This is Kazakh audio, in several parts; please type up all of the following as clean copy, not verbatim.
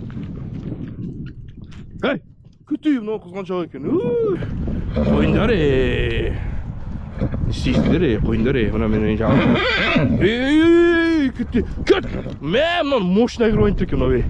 Hey, kütüyüm lan kızgançak eкен. Koyunдар istейсіңдер koyunдар мына мен жаңағы. Kütü. Küt. Мен мынаны мощный агроинт екен мынау.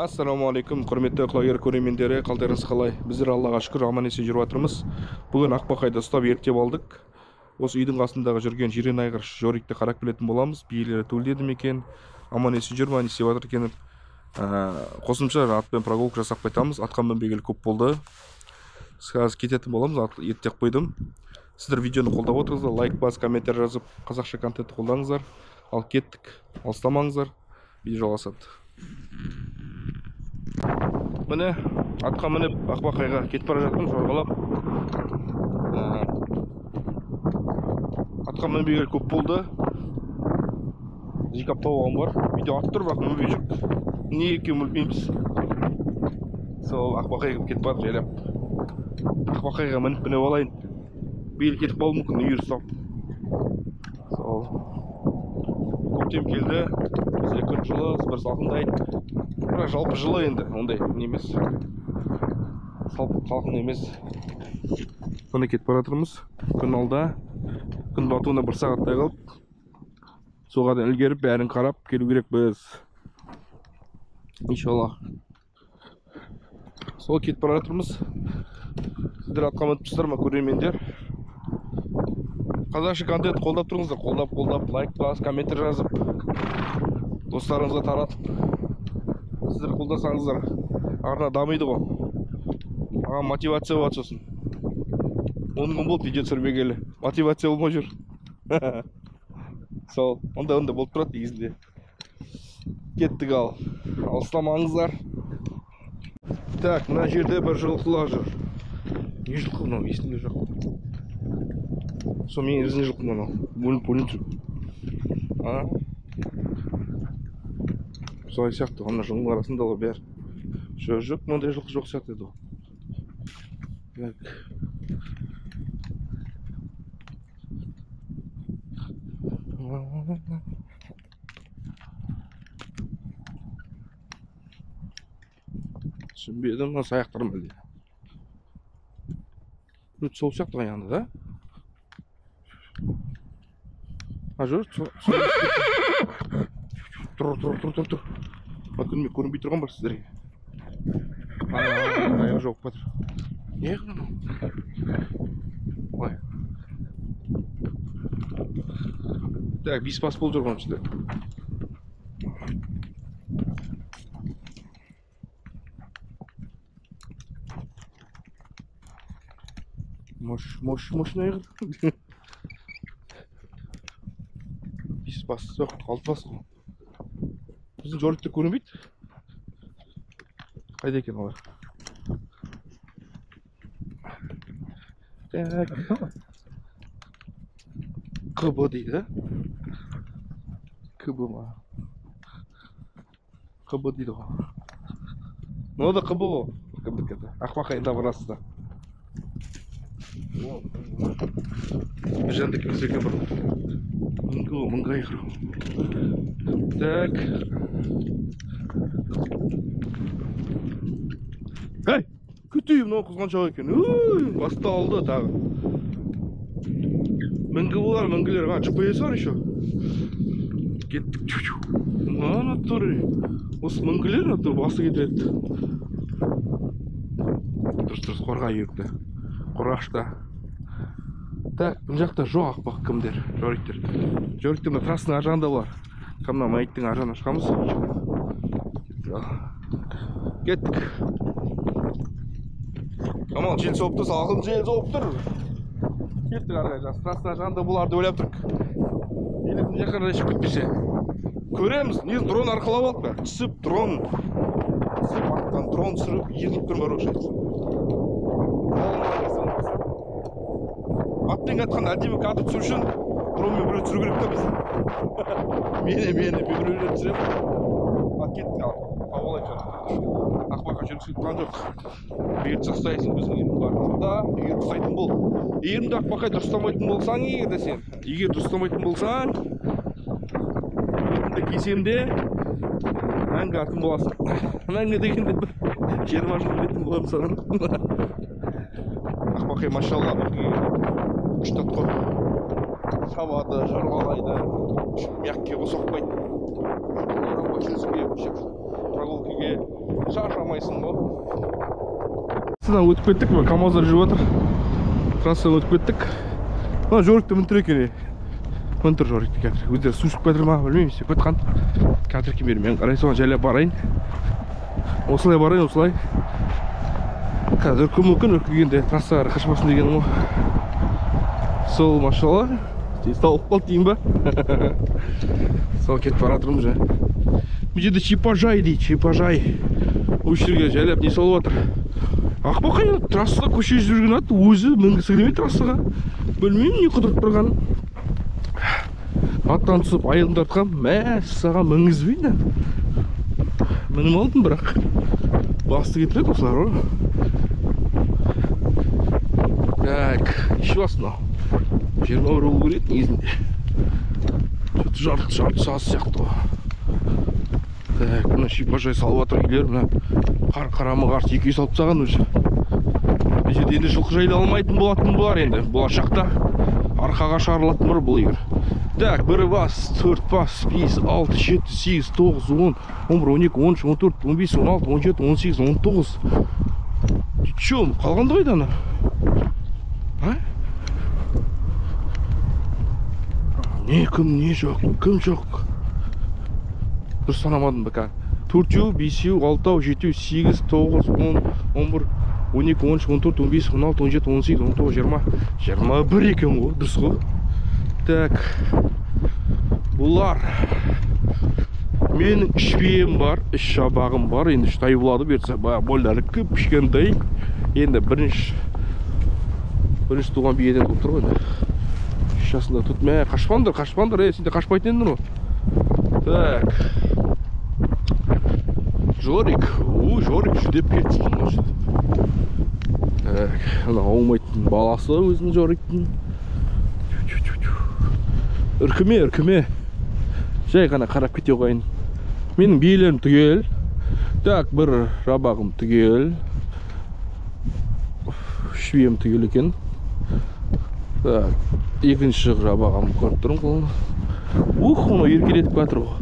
Ассалаумағалейкум, құрметті құлагер көрермендері, қалдарыңыз қалай? Біздер Аллаға шүкір аман-есен жүріп жатырмыз. Бүгін Ақбақайда ұстап ерттеп алдық. Осы үйдің қасындағы жүрген жирен айғыр Жорикті қарап келетін боламыз. Биелері төлдеді ме екен? Аман-есен жүр ма, не істеп жатыр екен? Қосымша атпен прогулка жасап қайтамыз. Атқа мінбегелі көп болды. Қазір кететін боламыз. Еттеп қойдым. Сіздер видеоны қолдап отырсыздар, лайк бас, комментарий жазып, қазақша контентті қолдаңыздар. Ал кеттік, алыстамаңыздар. Видео жалғасады. Міне атқа мініп Ақбақайға кетіп бара жатырмын жорғалап. Атқа мінбегелі көп болды. Екі апта болған бар. Видео атып тұр, бірақ мінбей жүр. Не екеуін білмейміз. Сол Ақбақайға кетіп бара жайлап. Ақбақайға мініп алайын. Бел кетіп қалуы мүмкін, үйір ұстап. Сол көктем келді. Бізде күн жылы, бір салқындайды. Бірақ жалпы жылы енді, ондай не емес. Салқын емес. Соны кетіп бара жатырмыз. Күн алда. Күн батуына бір сағаттай қалып. Соғадан үлгеріп, бәрін қарап келу керек біз. Иншалла. Сол кетіп бара жатырмыз. Сіздер атқа мініп тұрсыздар ма, көрермендер? Қазақша контент қолдап тұрыңыздар. Қолдап, лайк бас, комментарий жазып, достарыңызға таратып. Сіздер қолдасаңыздар, арна дамиды ғой. Маған мотивация болады сосын. 10 күн болды видео түсірмегелі. Мотивация болмай жүр. Сол, онда болып тұрады негізінде. Кеттік ал. Алыстамаңыздар. Так, мына жерде бір жылқылар жүр. Не жылқы мынау? Есімде жоқ. Сол мен ізіне жылқы мынау. Бөлініп жүр. Солай сияқты, ана жылдың арасында ғой бәрі. Жоқ, мынандай жылқы жоқ сияқты еді. Түсінбедім, мына саяқтарым әлде. Өт сол сияқты ғаяңды да? Жүр, тұр. Көрінбей тұрған бар сіздерге. Аяқ жоқ батыр. Не қылын? Ой. Так, бес-бас болып жүрген сіздер. Мощный айғыр. бас. Жоқ, алты бас қой. Біздің жорықтар көрінбейді. Қайда екен олар? Так. КБ дейді, да? КБ ма? КБ дейді ғой. Мынау да КБ ғой. Кімдікі да? Ақбақайында барасызда. Жандық біздеке бір мыңға айқыр. Так. Әй! Күтейім, мынау қызғаншақ екен. Басталды тағы. Мінгі болар, мінгілер. GPS бар еще. Кеттік. Мана тұр. Осы мінгілер басы кетеді. Дұрыс, қорға ерді. Қорашта. Так, бұл жақта жоқ ақбақ кімдер, жоріктер. Жоріктер мына трассының аржағында бар. Қамна майыттың аржағына шығамыз. Кеттік. Амал жел соғып тұр, салқын жел соғып тұр. Кеттік арғай жас. Трассының аржағында бұларды ойлап тұрық. Еліктің жаққанда ешіп кетпесе. Көреміз, несі дрон арқалап алып па? Түсіп, дрон. Түсіп, аттан дрон сүріп, ергіп тұрмар оқшайды. Атпен қатқан әдемі кадр түсіру үшін дронмен біреу түсіру керек та біз. Мені біреулер түсірем. Кеттік ал. Ауалай жан. Ақбаққа жүргісі тұрған жоқ. Егер жасайсың біздің ерім барында, егер ұқсайтын бол. Ерімді ақбақай дұрыстамайтын болсаң, егер дұрыстамайтын болсаң, ерімді кесемде мәңгі атын боласың. Мәңгі дегенде бір 20 жыл білетін боламын саған. Ақбақай машалла күштат қой. Шабады, жарғалайды, мякке қосоқпайды. Прогулкеге шаршамайсың ғой. Сыдан өтіп кеттік, КамАЗдар жүріп жатыр. Трассадан өтіп кеттік. Мына жорікті мінтір екен. Мінтір жорікті қазір. Өздері су шығып кетір ма, білмеймін, сөйтіп өтқан. Қазір кемер мен қарай соған жайлап барайын. Осылай барайын, осылай. Қазір мүмкін үркігенде трассаға қашпасын деген ғой. Сол машалла. Стауып қалды дейін ба? Сол кетіп баратырмыз жа. Бұл жерде Чипажай дейді, Чипажай. Осы жерге жайлап не солып жатыр. Ақбақай трассада көше жүрген ат өзі мінгісі келмей трассаға. Білмеймін не қыдырып тұрғанын. Аттан түсіп айылын тартқам, мәссаған мінгізбейді. Мінім алдым бірақ. Басты кетіреді осылар ғой. Так, еші басын ау. 20 болу керек негізінде. Жарты сағыз сияқты ғой. Так, мына Чипажай салып жатыр үйлер. Мына қарама-қарсы екі үй салып тастаған өзі. Бұл жерде енді жылқы жайыла алмайтын болатын болар енді. Болашақта арқаға шығарылатын бар бұл егер. Так, 1 бас, 4 бас, 5, 6, 7, 8, 9, 10, 11, 12, 13, 14, 15, 16, 17, 18, 19. Чом, қалғанды қайда ана? Не кім, не жоқ, кім жоқ? Дұрыс санамадым бәка. 4-еу, 5-еу, 6-еу, 7-еу, 8, 9, 10, 11, 12, 13, 14, 15, 16, 17, 18, 19, 20, 21 екен ғой, дұрыс ғой. Так, бұлар менің ішпейім бар, іш шабағым бар. Енді штай болады берсе, бойлары көп кішкентай. Енді бірінші туған биеден тұр ғой. Жасында тұт, мә, қашпаңдар, сенде қашпайтын енді ғой. Так, Жорик, Жорик жүдеп кетсін. Так, ана аумайтын баласы өзінің Жориктің. Үркіме. Жай ғана қарап кете қойын. Менің биелерім түгел. Так, бір жабағым түгел. Швием түгел екен. Так, екінші жабағым көріп тұрмын қолына. Оны еркелетіп қатыр ғой.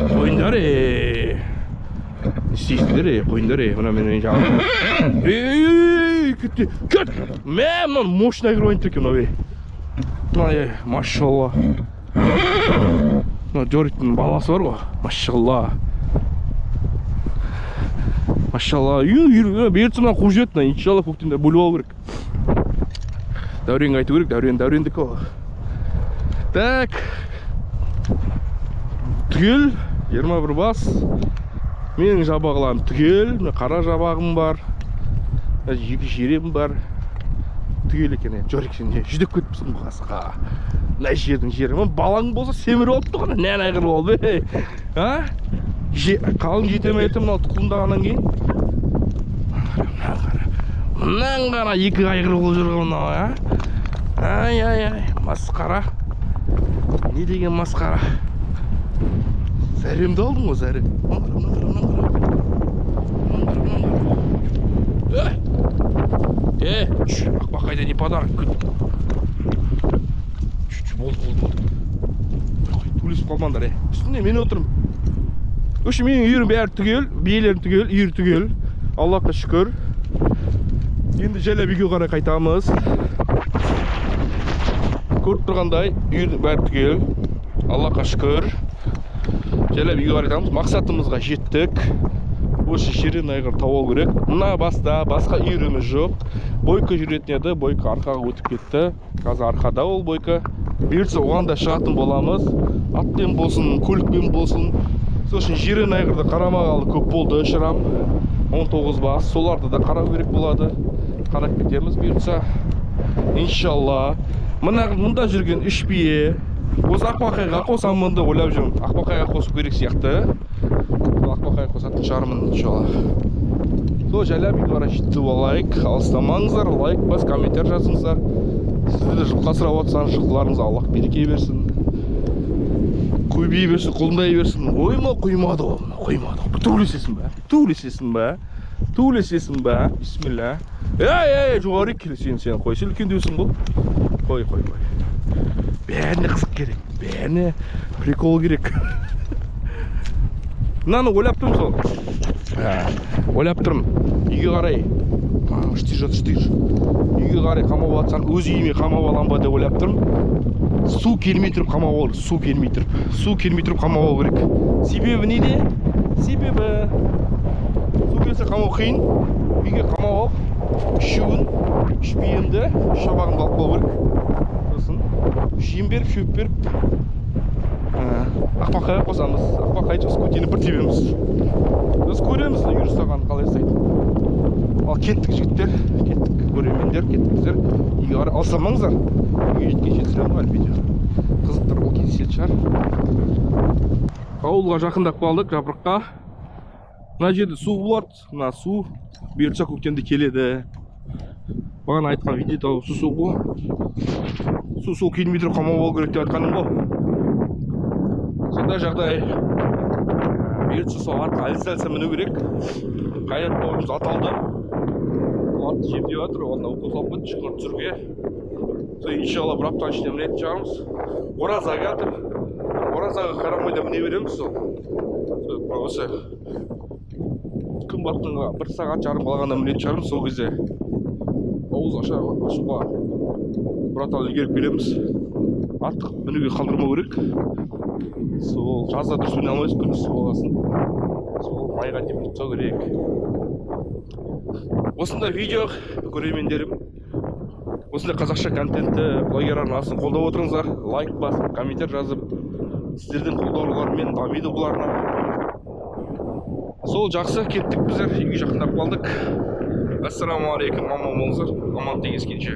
Қойындар істейсіңдер қойындар мына мен жағым. Кет! Мә, мощный кіріп ойынтыр екен ой. Машалла. Жориктің баласы бар ғой. Машалла. Машалла, берді мына қуып жіберді, иншалла көктемде бөліп алу керек. Дәуренге айту керек, дәурендікі ол. Так. Түгел, 21 бас. Менің жабағыларым түгел, қара жабағым бар. Екі жерем бар. Түгел екен, Жорик сен жүдеп көтіпсің қасыға. Мына жердің жерім, балаң болса семір олып тұғына, нән айғыр ол бе? Қалың жетемей етім, мынау тұқылындағаннан кейін. Мұнан қара екі айғыр ол жүрген мынау, Ай, масқара. Не деген масқара? Зәремді алдың ғой, зәрем. Ақбақайда не подарок күт. Болды. Төлесіп қалмаңдар, Үстінде мен отырым. Өші менің үйірім бәрі түгел, биелерім түгел, үйір түгел. Аллахқа шүкір. Енді жайлап үйге қарай қайтамыз. Көріп тұрғандай, үйірдің бәрі түгел. Аллахқа шүкір. Жайлап үйге қарай қайтамыз. Мақсатымызға жеттік. Осы жерін айғыр тауып керек. Мына басқа үйіріміз жоқ. Бойка жүретін еді, Бойка арқаға өтіп кетті. Қазір арқада ол Бойка. Берсе оған да шығатын боламыз. Атпен болсын, көлікпен болсын. Сосын жерін айғырды қарамағалы көп болды, шырам. 19 бас. Соларды да қарау керек болады. Қарап кетеміз берсе. Иншалла. Мұнда жүрген 3 бие. Осы Ақбақайға қосам мұнды ойлап жүрмін. Ақбақайға қосып керек сияқты. Ақбақайға қосатын шығармын, иншалла. Сол жайлап үйге жетіп алайық. Алыстамаңыздар, лайк бас, комментар жазыңыздар. Сіздерді жылқы асырап отырсаңыз, жылқыларыңыз Аллах береке берсін. Көбейе берсін, құлындай берсін. Ойма, қоймады ол. Қоймады. Түлесесің бе? Бисмилля. Жоғары келе сен қойшы үлкендеусің бұл. Қой. Бәріне қызық керек. Бәріне прикол керек. Мынаны ойлап тұрмын сол. Ойлап тұрмын. Үйге қарай. Штир. Үйге қарай қамап атсам, өз үйіме қамап алам ба деп ойлап тұрмын. Су келмей тұрып қамап алу. Су келмей тұрып қамап алу керек. Себебі неде? Себебі су келсе қамау қиын. Үйге қамап алып, үшеуін, 3 биемді, 3 шабағымды алып қалу керек. Сосын жем беріп, шөп беріп, Ақбақайға қосамыз. Ақбақайға скутені бір тебеміз. Біз көреміз, үйір ұстағанын қалай жасайды. Ал кеттік жігіттер, көрермендер, кеттіңіздер. Үйге қарай алсамаңыздар. Үйге жеткенше түсіремін әлбетте. Қызықтар бұл кездесетін шығар. Ауылға жақындап қалдық, жапырыққа. Мына жерде су болады. Мына су бұйыртса көктемде келеді. Бағана айтқан видеода су ғой. Су келмей тұрып қамап алу керек деп айтқаным ғой. Сондай жағдай. Бұйыртса сол артқа әлсі міну керек. Қайрат бауырымыз аталды. Ол атты жем деп жатыр. Онда укол салып кетті шыққан түсірге. Иншалла бір аптаның ішінде мінетін шығармыз. Оразаға жатыр. Оразаға қарамай да міне береміз сол. Осы күн батқанға 1 сағат жарым қалғанда мінетін шығармыз. Сол кезде ауыз ашуға бұраталы келіп келеміз. Артық мінуге қалдырмау керек. Сол жазда дұрыс міне алмайсыз, күн ыстық болғасын. Сол майға демей тұтсау керек. Осындай видео көрермендерім, осындай қазақша контентті блогер арнасын қолдап отырыңыздар. Лайк басып, комментар жазып, сіздердің қолдауларымен дамиды бұл арна. Сол жақсы, кеттік біздер, үйге жақындап қалдық. Ассаламу алейкум, аман болыңыздар, аман теңескенше.